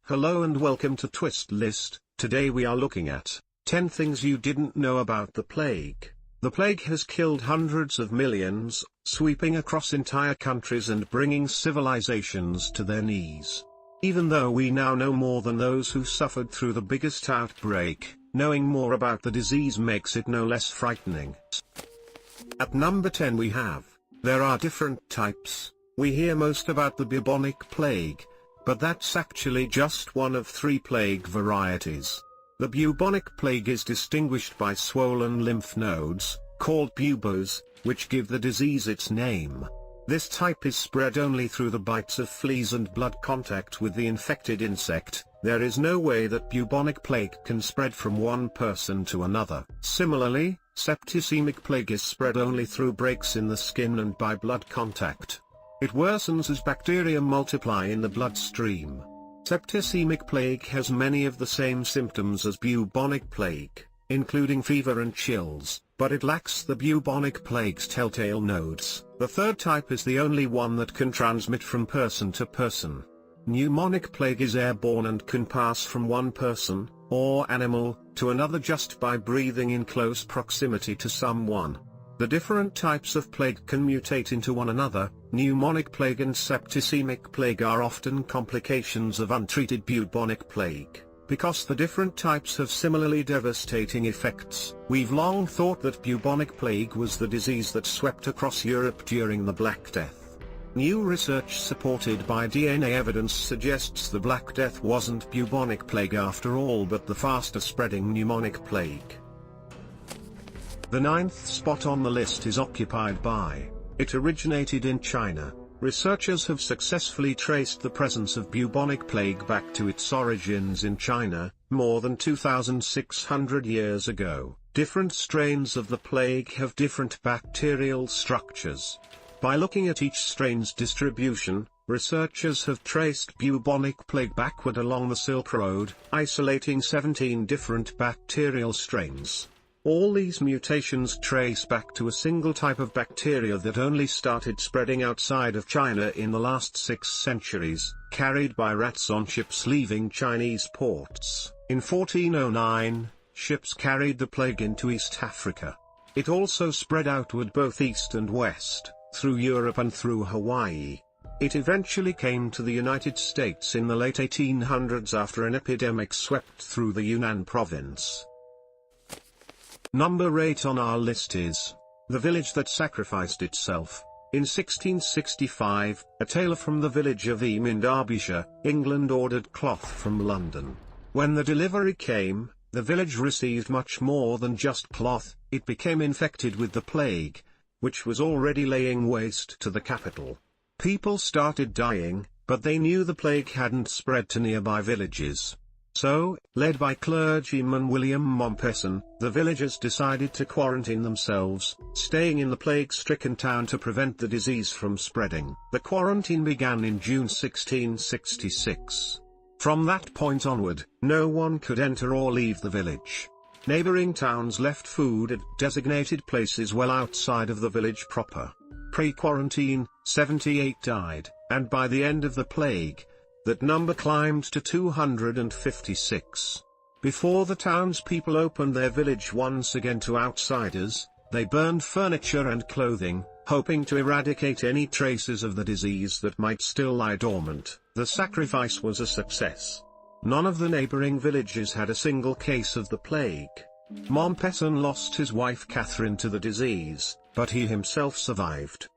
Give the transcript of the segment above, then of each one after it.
Hello and welcome to Twist List. Today we are looking at 10 things you didn't know about the plague. The plague has killed hundreds of millions, sweeping across entire countries and bringing civilizations to their knees. Even though we now know more than those who suffered through the biggest outbreak, knowing more about the disease makes it no less frightening. At number 10 we have, there are different types. We hear most about the bubonic plague, but that's actually just one of 3 plague varieties. The bubonic plague is distinguished by swollen lymph nodes, called buboes, which give the disease its name. This type is spread only through the bites of fleas and blood contact with the infected insect. There is no way that bubonic plague can spread from one person to another. Similarly, septicemic plague is spread only through breaks in the skin and by blood contact. It worsens as bacteria multiply in the bloodstream. Septicemic plague has many of the same symptoms as bubonic plague, including fever and chills, but it lacks the bubonic plague's telltale nodes. The third type is the only one that can transmit from person to person. Pneumonic plague is airborne and can pass from one person, or animal, to another just by breathing in close proximity to someone. The different types of plague can mutate into one another. Pneumonic plague and septicemic plague are often complications of untreated bubonic plague. Because the different types have similarly devastating effects, we've long thought that bubonic plague was the disease that swept across Europe during the Black Death. New research supported by DNA evidence suggests the Black Death wasn't bubonic plague after all but the faster spreading pneumonic plague. The 9th spot on the list is occupied by, it originated in China. Researchers have successfully traced the presence of bubonic plague back to its origins in China, more than 2,600 years ago. Different strains of the plague have different bacterial structures. By looking at each strain's distribution, researchers have traced bubonic plague backward along the Silk Road, isolating 17 different bacterial strains. All these mutations trace back to a single type of bacteria that only started spreading outside of China in the last 6 centuries, carried by rats on ships leaving Chinese ports. In 1409, ships carried the plague into East Africa. It also spread outward both east and west, through Europe and through Hawaii. It eventually came to the United States in the late 1800s after an epidemic swept through the Yunnan province. Number 8 on our list is, The Village That Sacrificed Itself. In 1665, a tailor from the village of Eyam in Derbyshire, England ordered cloth from London. When the delivery came, the village received much more than just cloth. It became infected with the plague, which was already laying waste to the capital. People started dying, but they knew the plague hadn't spread to nearby villages. So, led by clergyman William Mompesson, the villagers decided to quarantine themselves, staying in the plague-stricken town to prevent the disease from spreading. The quarantine began in June 1666. From that point onward, no one could enter or leave the village. Neighboring towns left food at designated places well outside of the village proper. Pre-quarantine, 78 died, and by the end of the plague, that number climbed to 256. Before the townspeople opened their village once again to outsiders, they burned furniture and clothing, hoping to eradicate any traces of the disease that might still lie dormant. The sacrifice was a success. None of the neighboring villages had a single case of the plague. Mompesson lost his wife Catherine to the disease, but he himself survived.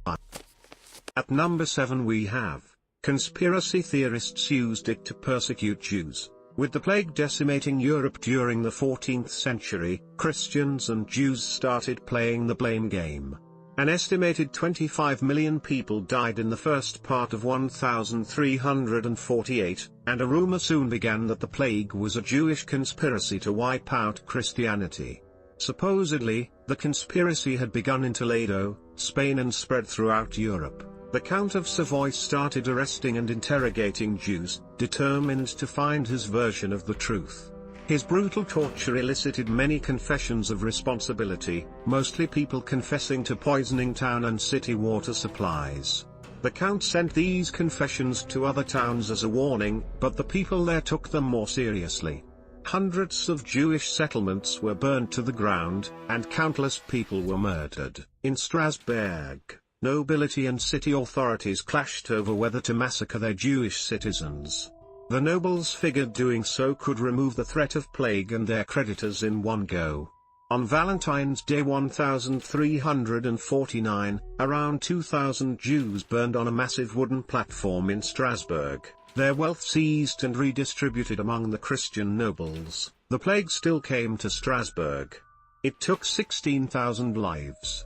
At number 7 we have, conspiracy theorists used it to persecute Jews. With the plague decimating Europe during the 14th century, Christians and Jews started playing the blame game. An estimated 25 million people died in the first part of 1348, and a rumor soon began that the plague was a Jewish conspiracy to wipe out Christianity. Supposedly, the conspiracy had begun in Toledo, Spain and spread throughout Europe. The Count of Savoy started arresting and interrogating Jews, determined to find his version of the truth. His brutal torture elicited many confessions of responsibility, mostly people confessing to poisoning town and city water supplies. The count sent these confessions to other towns as a warning, but the people there took them more seriously. Hundreds of Jewish settlements were burned to the ground, and countless people were murdered. In Strasbourg, nobility and city authorities clashed over whether to massacre their Jewish citizens. The nobles figured doing so could remove the threat of plague and their creditors in one go. On Valentine's Day 1349, around 2,000 Jews burned on a massive wooden platform in Strasbourg, their wealth seized and redistributed among the Christian nobles. The plague still came to Strasbourg. It took 16,000 lives.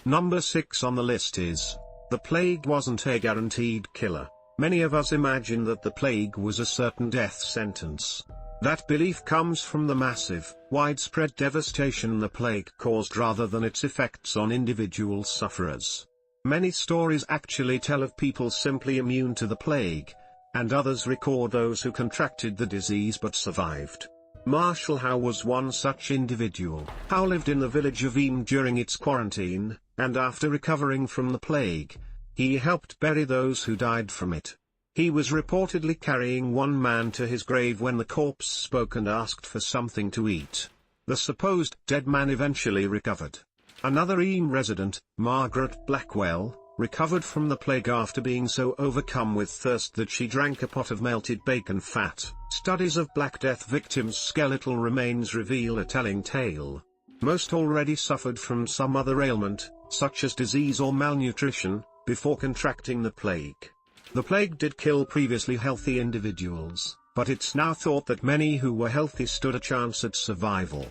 Number 6 on the list is, the plague wasn't a guaranteed killer. Many of us imagine that the plague was a certain death sentence. That belief comes from the massive, widespread devastation the plague caused rather than its effects on individual sufferers. Many stories actually tell of people simply immune to the plague, and others record those who contracted the disease but survived. Marshall Howe was one such individual. Howe lived in the village of Eam during its quarantine, and after recovering from the plague, he helped bury those who died from it. He was reportedly carrying one man to his grave when the corpse spoke and asked for something to eat. The supposed dead man eventually recovered. Another Eam resident, Margaret Blackwell, recovered from the plague after being so overcome with thirst that she drank a pot of melted bacon fat. Studies of Black Death victims' skeletal remains reveal a telling tale. Most already suffered from some other ailment, such as disease or malnutrition, before contracting the plague. The plague did kill previously healthy individuals, but it's now thought that many who were healthy stood a chance at survival.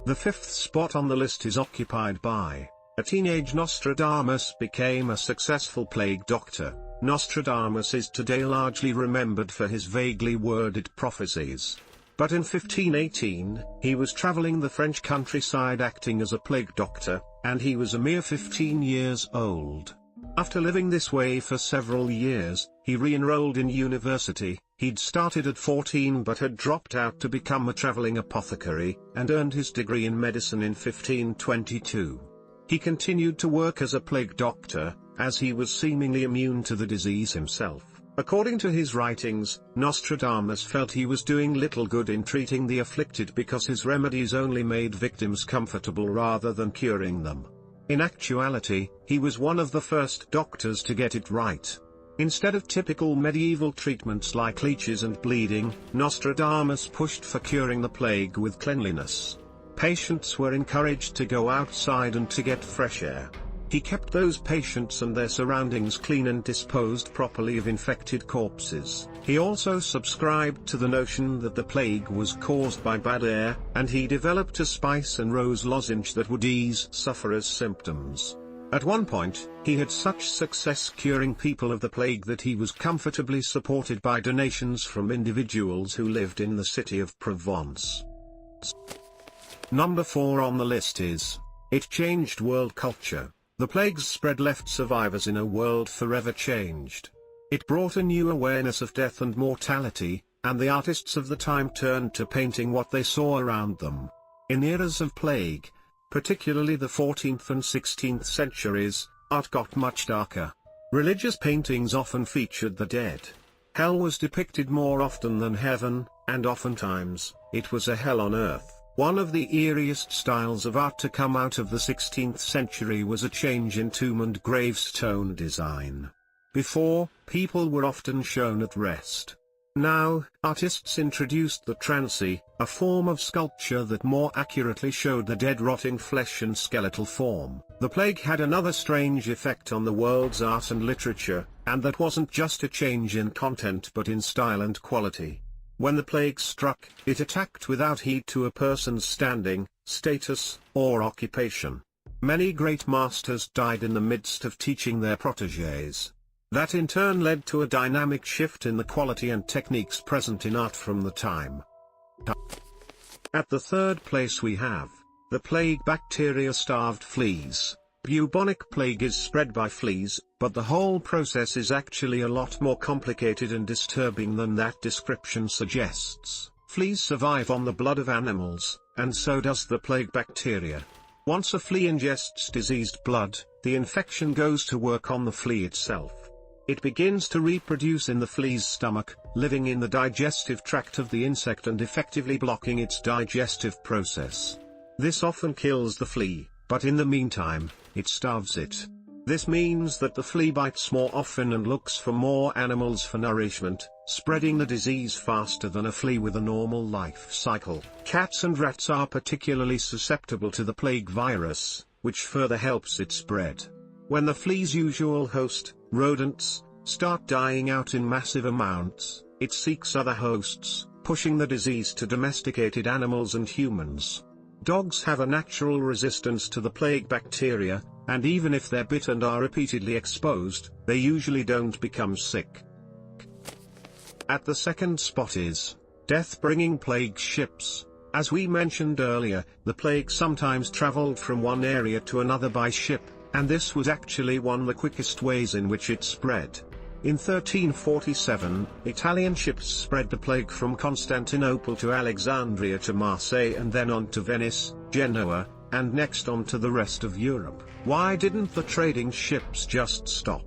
The 5th spot on the list is occupied by, a teenage Nostradamus became a successful plague doctor. Nostradamus is today largely remembered for his vaguely worded prophecies. But in 1518, he was traveling the French countryside acting as a plague doctor, and he was a mere 15 years old. After living this way for several years, he re-enrolled in university. He'd started at 14 but had dropped out to become a traveling apothecary, and earned his degree in medicine in 1522. He continued to work as a plague doctor, as he was seemingly immune to the disease himself. According to his writings, Nostradamus felt he was doing little good in treating the afflicted because his remedies only made victims comfortable rather than curing them. In actuality, he was one of the first doctors to get it right. Instead of typical medieval treatments like leeches and bleeding, Nostradamus pushed for curing the plague with cleanliness. Patients were encouraged to go outside and to get fresh air. He kept those patients and their surroundings clean and disposed properly of infected corpses. He also subscribed to the notion that the plague was caused by bad air, and he developed a spice and rose lozenge that would ease sufferers' symptoms. At one point, he had such success curing people of the plague that he was comfortably supported by donations from individuals who lived in the city of Provence. Number 4 on the list is, it changed world culture. The plague's spread left survivors in a world forever changed. It brought a new awareness of death and mortality, and the artists of the time turned to painting what they saw around them. In the eras of plague, particularly the 14th and 16th centuries, art got much darker. Religious paintings often featured the dead. Hell was depicted more often than heaven, and oftentimes, it was a hell on earth. One of the eeriest styles of art to come out of the 16th century was a change in tomb and gravestone design. Before, people were often shown at rest. Now, artists introduced the transi, a form of sculpture that more accurately showed the dead rotting flesh and skeletal form. The plague had another strange effect on the world's art and literature, and that wasn't just a change in content but in style and quality. When the plague struck, it attacked without heed to a person's standing, status, or occupation. Many great masters died in the midst of teaching their protégés. That in turn led to a dynamic shift in the quality and techniques present in art from the time. At the 3rd place we have, the plague bacteria-starved fleas. Bubonic plague is spread by fleas, but the whole process is actually a lot more complicated and disturbing than that description suggests. Fleas survive on the blood of animals, and so does the plague bacteria. Once a flea ingests diseased blood, the infection goes to work on the flea itself. It begins to reproduce in the flea's stomach, living in the digestive tract of the insect and effectively blocking its digestive process. This often kills the flea, but in the meantime, it starves it. This means that the flea bites more often and looks for more animals for nourishment, spreading the disease faster than a flea with a normal life cycle. Cats and rats are particularly susceptible to the plague virus, which further helps it spread. When the flea's usual host, rodents, start dying out in massive amounts, it seeks other hosts, pushing the disease to domesticated animals and humans. Dogs have a natural resistance to the plague bacteria, and even if they're bit and are repeatedly exposed, they usually don't become sick. At the second spot is death-bringing plague ships. As we mentioned earlier, the plague sometimes traveled from one area to another by ship, and this was actually one of the quickest ways in which it spread. In 1347, Italian ships spread the plague from Constantinople to Alexandria to Marseille and then on to Venice, Genoa, and next on to the rest of Europe. Why didn't the trading ships just stop?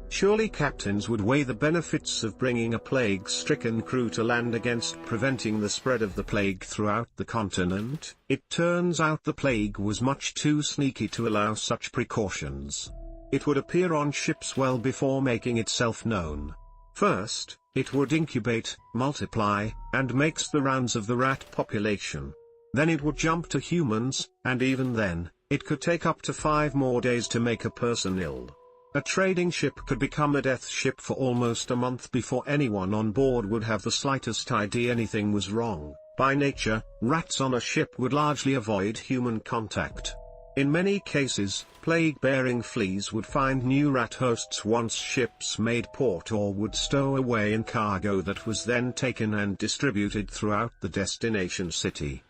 Surely captains would weigh the benefits of bringing a plague-stricken crew to land against preventing the spread of the plague throughout the continent. It turns out the plague was much too sneaky to allow such precautions. It would appear on ships well before making itself known. First, it would incubate, multiply, and makes the rounds of the rat population. Then it would jump to humans, and even then, it could take up to 5 more days to make a person ill. A trading ship could become a death ship for almost a month before anyone on board would have the slightest idea anything was wrong. By nature, rats on a ship would largely avoid human contact. In many cases, plague-bearing fleas would find new rat hosts once ships made port or would stow away in cargo that was then taken and distributed throughout the destination city.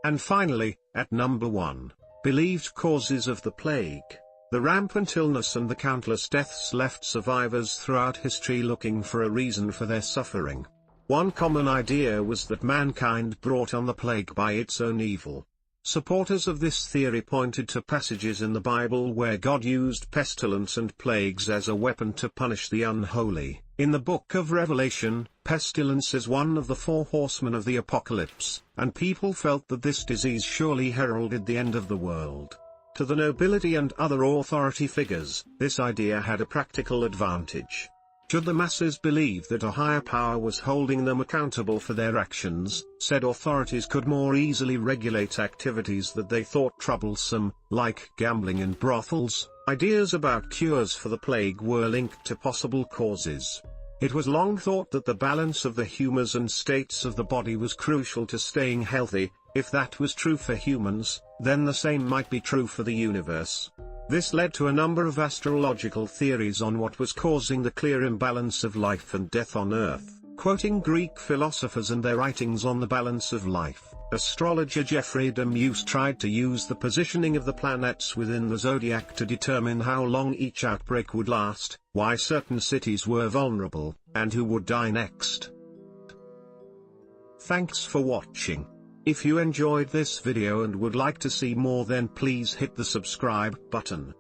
And finally, at number 1, believed causes of the plague. The rampant illness and the countless deaths left survivors throughout history looking for a reason for their suffering. One common idea was that mankind brought on the plague by its own evil. Supporters of this theory pointed to passages in the Bible where God used pestilence and plagues as a weapon to punish the unholy. In the book of Revelation, pestilence is one of the 4 horsemen of the apocalypse, and people felt that this disease surely heralded the end of the world. To the nobility and other authority figures, this idea had a practical advantage. Should the masses believe that a higher power was holding them accountable for their actions, said authorities could more easily regulate activities that they thought troublesome, like gambling and brothels. Ideas about cures for the plague were linked to possible causes. It was long thought that the balance of the humors and states of the body was crucial to staying healthy. If that was true for humans, then the same might be true for the universe. This led to a number of astrological theories on what was causing the clear imbalance of life and death on Earth. Quoting Greek philosophers and their writings on the balance of life, astrologer Geoffrey de Meuse tried to use the positioning of the planets within the zodiac to determine how long each outbreak would last, why certain cities were vulnerable, and who would die next. Thanks for watching. If you enjoyed this video and would like to see more, then please hit the subscribe button.